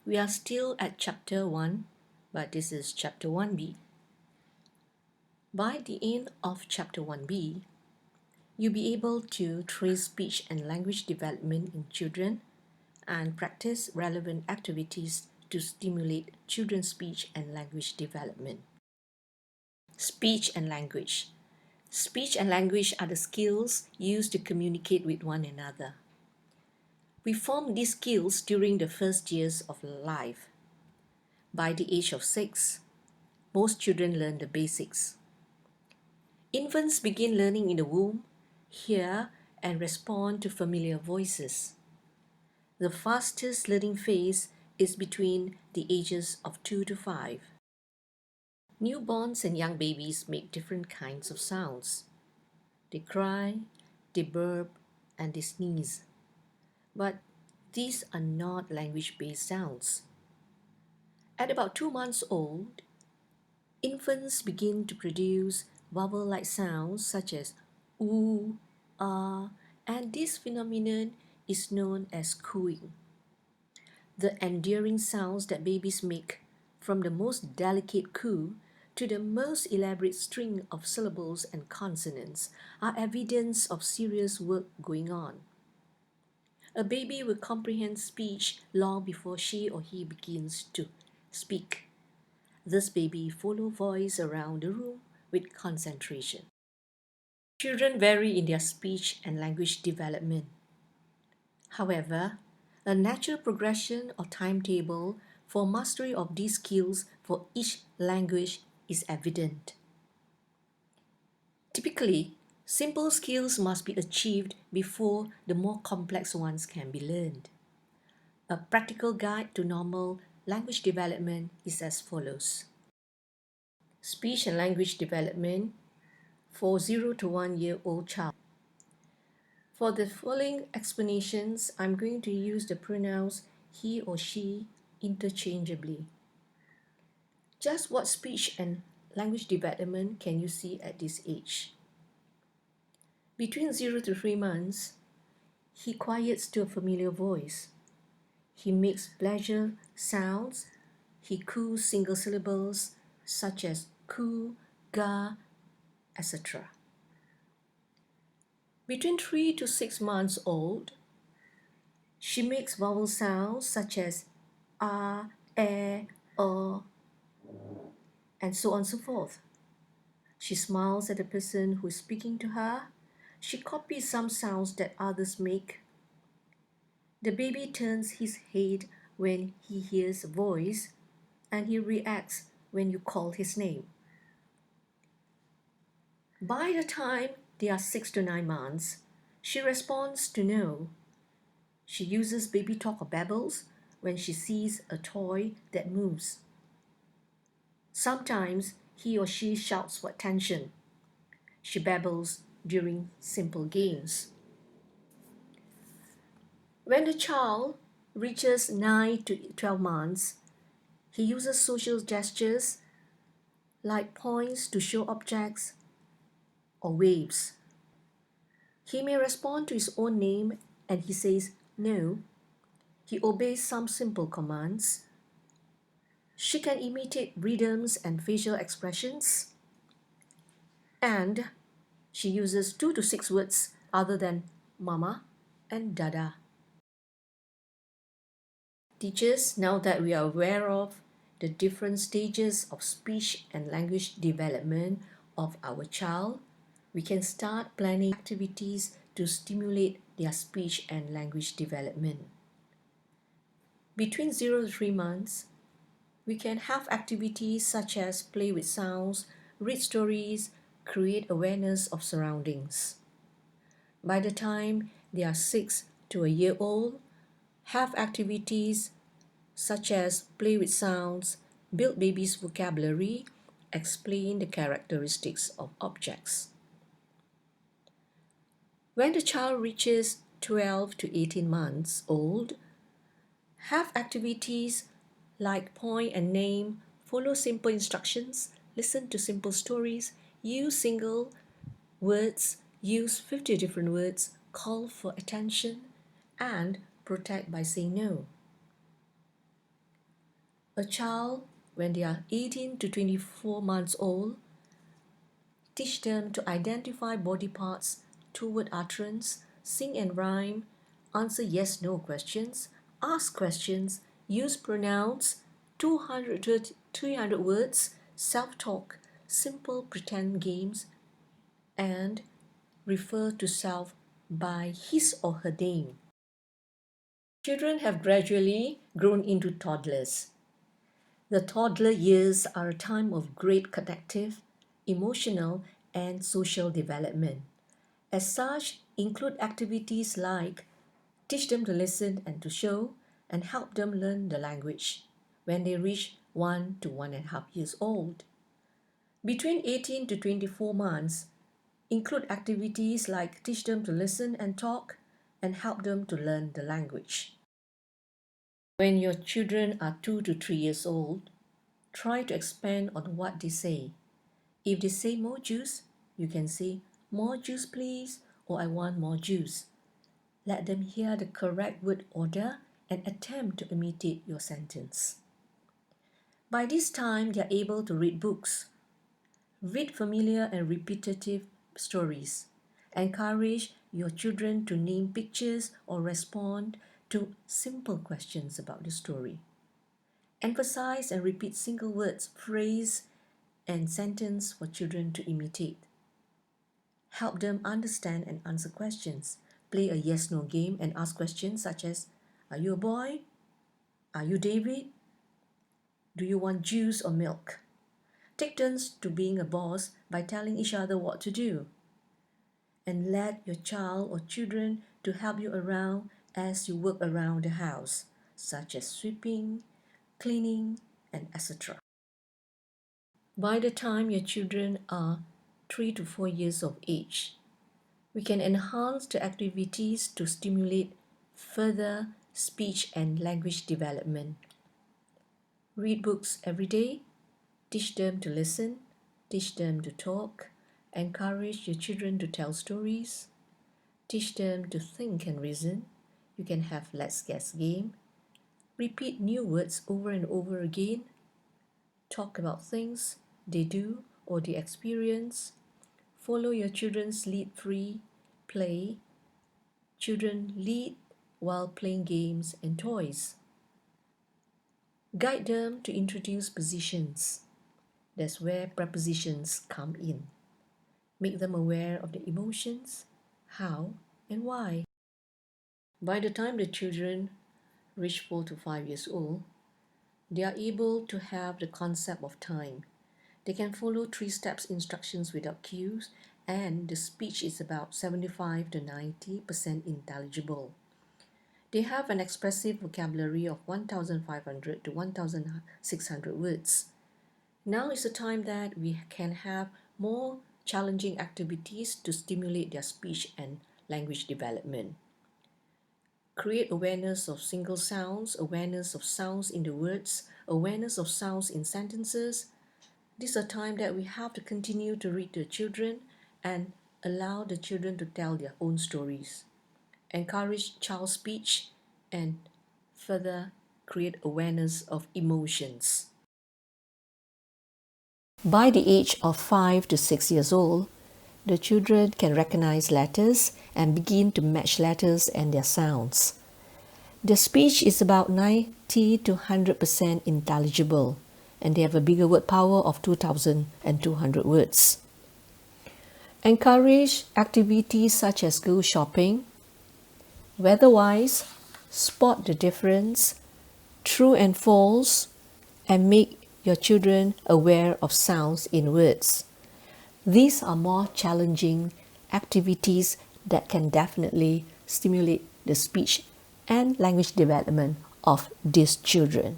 We are still at chapter 1, but this is chapter 1b. By the end of chapter 1b, you'll be able to trace speech and language development in children and practice relevant activities to stimulate children's speech and language development. Speech and language. Speech and language are the skills used to communicate with one another. We form these skills during the first years of life. By the age of 6, most children learn the basics. Infants begin learning in the womb, hear and respond to familiar voices. The fastest learning phase is between the ages of 2 to 5. Newborns and young babies make different kinds of sounds. They cry, they burp, and they sneeze. But these are not language-based sounds. At about 2 months old, infants begin to produce vowel-like sounds such as oo, ah, and this phenomenon is known as cooing. The endearing sounds that babies make, from the most delicate coo to the most elaborate string of syllables and consonants, are evidence of serious work going on. A baby will comprehend speech long before she or he begins to speak. This baby follows voice around the room with concentration. Children vary in their speech and language development. However, a natural progression or timetable for mastery of these skills for each language is evident. Typically, simple skills must be achieved before the more complex ones can be learned. A practical guide to normal language development is as follows. Speech and language development for 0 to 1 year old child. For the following explanations, I'm going to use the pronouns he or she interchangeably. Just what speech and language development can you see at this age? Between 0 to 3 months, he quiets to a familiar voice. He makes pleasure sounds. He coos single syllables such as coo, ga, etc. Between 3 to 6 months old, she makes vowel sounds such as a, e, o, and so on and so forth. She smiles at the person who is speaking to her. She copies some sounds that others make. The baby turns his head when he hears a voice, and he reacts when you call his name. By the time they are 6 to 9 months, she responds to no. She uses baby talk or babbles when she sees a toy that moves. Sometimes he or she shouts for attention. She babbles during simple games. When the child reaches 9 to 12 months, he uses social gestures like points to show objects or waves. He may respond to his own name and he says no. He obeys some simple commands. She can imitate rhythms and facial expressions. And she uses 2 to 6 words other than mama and dada. Teachers, now that we are aware of the different stages of speech and language development of our child, we can start planning activities to stimulate their speech and language development. Between 0 to 3 months, we can have activities such as play with sounds, read stories, create awareness of surroundings. By the time they are 6 to a year old, have activities such as play with sounds, build baby's vocabulary, explain the characteristics of objects. When the child reaches 12 to 18 months old, have activities like point and name, follow simple instructions, listen to simple stories, use single words, use 50 different words, call for attention, and protect by saying no. A child, when they are 18 to 24 months old, teach them to identify body parts, two-word utterance, sing and rhyme, answer yes-no questions, ask questions, use pronouns, 300 words, self-talk, simple pretend games, and refer to self by his or her name. Children have gradually grown into toddlers. The toddler years are a time of great connective, emotional, and social development. As such, include activities like teach them to listen and to show, and help them learn the language when they reach 1 to 1.5 years old. Between 18 to 24 months, include activities like teach them to listen and talk, and help them to learn the language. When your children are 2 to 3 years old, try to expand on what they say. If they say more juice, you can say, more juice please, or I want more juice. Let them hear the correct word order and attempt to imitate your sentence. By this time, they are able to read books. Read familiar and repetitive stories. Encourage your children to name pictures or respond to simple questions about the story. Emphasize and repeat single words, phrase, and sentence for children to imitate. Help them understand and answer questions. Play a yes-no game and ask questions such as, are you a boy? Are you David? Do you want juice or milk? Take turns to being a boss by telling each other what to do. And let your child or children to help you around as you work around the house, such as sweeping, cleaning, and etc. By the time your children are 3 to 4 years of age, we can enhance the activities to stimulate further speech and language development. Read books every day, teach them to listen, teach them to talk, encourage your children to tell stories, teach them to think and reason. You can have let's guess game, repeat new words over and over again, talk about things they do or they experience, follow your children's lead free, play. Children lead while playing games and toys. Guide them to introduce positions. That's where prepositions come in. Make them aware of the emotions, how, and why. By the time the children reach 4 to 5 years old, they are able to have the concept of time. They can follow 3 steps instructions without cues, and the speech is about 75 to 90% intelligible. They have an expressive vocabulary of 1,500 to 1,600 words. Now is the time that we can have more challenging activities to stimulate their speech and language development. Create awareness of single sounds, awareness of sounds in the words, awareness of sounds in sentences. This is a time that we have to continue to read to children and allow the children to tell their own stories. Encourage child speech and further create awareness of emotions. By the age of 5 to 6 years old, the children can recognize letters and begin to match letters and their sounds. The speech is about 90 to 100% intelligible, and they have a bigger word power of 2,200 words. Encourage activities such as go shopping, weather-wise, spot the difference, true and false, and make your children aware of sounds in words. These are more challenging activities that can definitely stimulate the speech and language development of these children.